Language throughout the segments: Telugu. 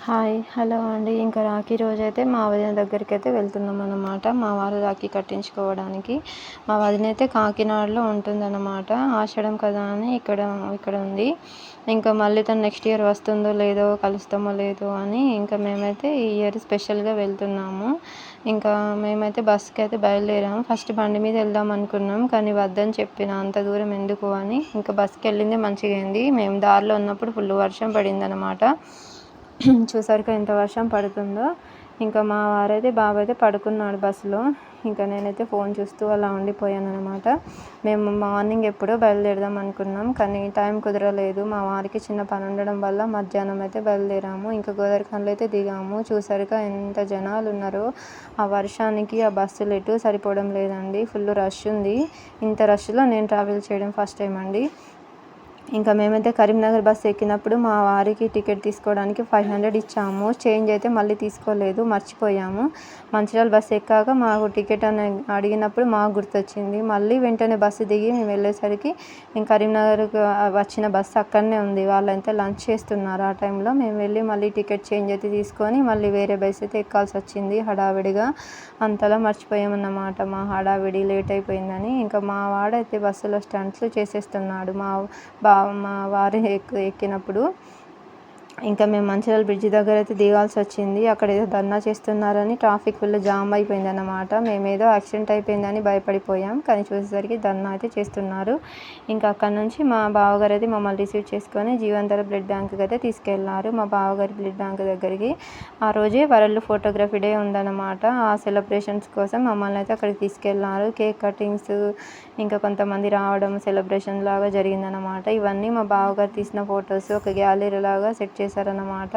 హాయ్ హలో అండి. ఇంకా రాఖీ రోజైతే మా వదిన దగ్గరికైతే వెళ్తున్నాం అన్నమాట. మా వారు రాఖీ కట్టించుకోవడానికి. మా వదిన అయితే కాకినాడలో ఉంటుందన్నమాట. ఆషాఢం కదా అని ఇక్కడ ఉంది. ఇంకా మళ్ళీ తను నెక్స్ట్ ఇయర్ వస్తుందో లేదో, కలుస్తామో లేదో అని ఇంకా మేమైతే ఈ ఇయర్ స్పెషల్గా వెళ్తున్నాము. ఇంకా మేమైతే బస్కి అయితే బయలుదేరాము. ఫస్ట్ బండి మీద వెళ్దాం అనుకున్నాం, కానీ వద్దని చెప్పిన, అంత దూరం ఎందుకు అని. ఇంకా బస్కి వెళ్ళిందే మంచిగా అయింది. మేము దారిలో ఉన్నప్పుడు ఫుల్ వర్షం పడిందన్నమాట. చూసారుగా ఎంత వర్షం పడుతుందో. ఇంకా మా వారైతే బాబు అయితే పడుకున్నాడు బస్సులో. ఇంకా నేనైతే ఫోన్ చూస్తూ అలా ఉండిపోయాను అనమాట. మేము మార్నింగ్ ఎప్పుడో బయలుదేరదాం అనుకున్నాం, కానీ టైం కుదరలేదు. మా వారికి చిన్న పని ఉండడం వల్ల మధ్యాహ్నం అయితే బయలుదేరాము. ఇంకా గోదావరిఖండ్లో అయితే దిగాము. చూసారుగా ఎంత జనాలు ఉన్నారో. ఆ వర్షానికి ఆ బస్సులు ఎటు సరిపోవడం లేదండి. ఫుల్ రష్ ఉంది. ఇంత రష్లో నేను ట్రావెల్ చేయడం ఫస్ట్ టైం అండి. ఇంకా మేమైతే కరీంనగర్ బస్ ఎక్కినప్పుడు మా వారికి టికెట్ తీసుకోవడానికి 500 ఇచ్చాము. చేంజ్ అయితే మళ్ళీ తీసుకోలేదు, మర్చిపోయాము. మంచిర్యాల బస్సు ఎక్కాక మాకు టికెట్ అని అడిగినప్పుడు మాకు గుర్తొచ్చింది. మళ్ళీ వెంటనే బస్సు దిగి మేము వెళ్ళేసరికి కరీంనగర్కి వచ్చిన బస్సు అక్కడనే ఉంది. వాళ్ళంతా లంచ్ చేస్తున్నారు ఆ టైంలో. మేము వెళ్ళి మళ్ళీ టికెట్ చేంజ్ అయితే తీసుకొని మళ్ళీ వేరే బస్సు అయితే ఎక్కాల్సి వచ్చింది హడావిడిగా. అంతలా మర్చిపోయామన్నమాట. మా హడావిడి లేట్ అయిపోయిందని. ఇంకా మా వాడైతే బస్సులో స్టంట్స్ చేసేస్తున్నాడు. మా వారు ఎక్కినప్పుడు ఇంకా మేము మంచిర్యాల బ్రిడ్జ్ దగ్గర అయితే దిగాల్సి వచ్చింది. అక్కడ ఏదో ధర్నా చేస్తున్నారని ట్రాఫిక్ ఫుల్ జామ్ అయిపోయింది అన్నమాట. మేమేదో యాక్సిడెంట్ అయిపోయిందని భయపడిపోయాం, కానీ చూసేసరికి ధర్నా అయితే చేస్తున్నారు. ఇంకా అక్కడ నుంచి మా బావగారు అయితే మమ్మల్ని రిసీవ్ చేసుకొని జీవంతర బ్లడ్ బ్యాంక్కి అయితే తీసుకెళ్ళారు. మా బావగారి బ్లడ్ బ్యాంక్ దగ్గరికి ఆ రోజే వరల్డ్ ఫోటోగ్రఫీ డే ఉందన్నమాట. ఆ సెలబ్రేషన్స్ కోసం మమ్మల్ని అయితే అక్కడికి తీసుకెళ్ళారు. కేక్ కటింగ్స్, ఇంకా కొంతమంది రావడం సెలబ్రేషన్ లాగా జరిగిందన్నమాట. ఇవన్నీ మా బావగారు తీసిన ఫొటోస్ ఒక గ్యాలరీ లాగా సెట్ చేశారన్నమాట.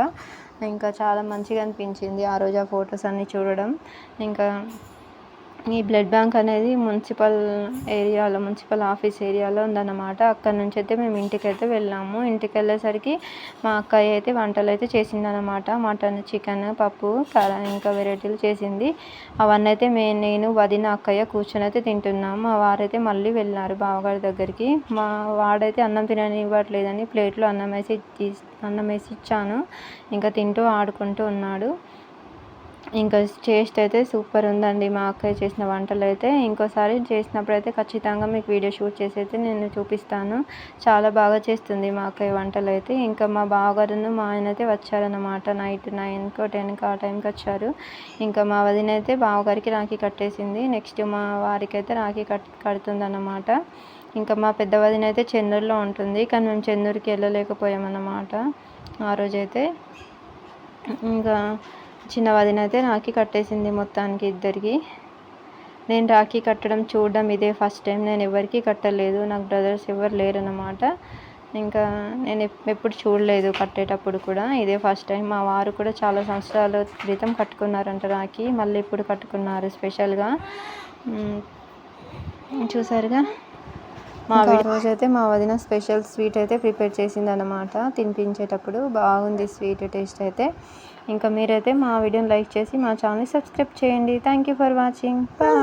ఇంకా చాలా మంచిగా అనిపించింది ఆ రోజు ఆ ఫొటోస్ అన్నీ చూడడం. ఇంకా ఈ బ్లడ్ బ్యాంక్ అనేది మున్సిపల్ ఆఫీస్ ఏరియాలో ఉందన్నమాట. అక్కడ నుంచి అయితే మేము ఇంటికైతే వెళ్ళాము. ఇంటికి వెళ్ళేసరికి మా అక్కయ్య అయితే వంటలు అయితే చేసిందనమాట. మటన్, చికెన్, పప్పు, ఇంకా వెరైటీలు చేసింది. అవన్నీ అయితే నేను వదిన, అక్కయ్య కూర్చొని అయితే తింటున్నాము. మా వారైతే మళ్ళీ వెళ్ళారు బావగారి దగ్గరికి. మా వాడైతే అన్నం తిననివ్వట్లేదని ప్లేట్లో అన్నం వేసి ఇచ్చాను. ఇంకా తింటూ ఆడుకుంటూ ఉన్నాడు. ఇంకా టేస్ట్ అయితే సూపర్ ఉందండి మా అక్కయ్య చేసిన వంటలు అయితే. ఇంకోసారి చేసినప్పుడు అయితే ఖచ్చితంగా మీకు వీడియో షూట్ చేసి అయితే నేను చూపిస్తాను. చాలా బాగా చేస్తుంది మా అక్కయ్య వంటలు అయితే. ఇంకా మా బావగారును మా ఆయన అయితే వచ్చారన్నమాట. నైట్ 9కో 10కో ఆ టైంకి వచ్చారు. ఇంకా మా వదిన అయితే బావగారికి రాఖీ కట్టేసింది. నెక్స్ట్ మా వారికి అయితే రాఖీ కడుతుందన్నమాట. ఇంకా మా పెద్ద వదిన అయితే చెన్నూరులో ఉంటుంది, కానీ మేము చెన్నూరుకి వెళ్ళలేకపోయామన్నమాట ఆ రోజైతే. ఇంకా చిన్న వదిన అయితే రాఖీ కట్టేసింది మొత్తానికి ఇద్దరికి. నేను రాఖీ కట్టడం చూడడం ఇదే ఫస్ట్ టైం. నేను ఎవరికి కట్టలేదు, నాకు బ్రదర్స్ ఎవరు లేరన్నమాట. ఇంకా నేను ఎప్పుడు చూడలేదు కట్టేటప్పుడు కూడా, ఇదే ఫస్ట్ టైం. మా వారు కూడా చాలా సంవత్సరాల క్రితం కట్టుకున్నారంట రాఖీ, మళ్ళీ ఇప్పుడు కట్టుకున్నారు స్పెషల్గా. చూసారుగా రోజైతే మా వదిన స్పెషల్ స్వీట్ అయితే ప్రిపేర్ చేసింది అనమాట. తినిపించేటప్పుడు బాగుంది స్వీట్ టేస్ట్ అయితే. ఇంకా మీరైతే మా వీడియోని లైక్ చేసి మా ఛానల్ని సబ్స్క్రైబ్ చేయండి. Thank you for watching. Bye.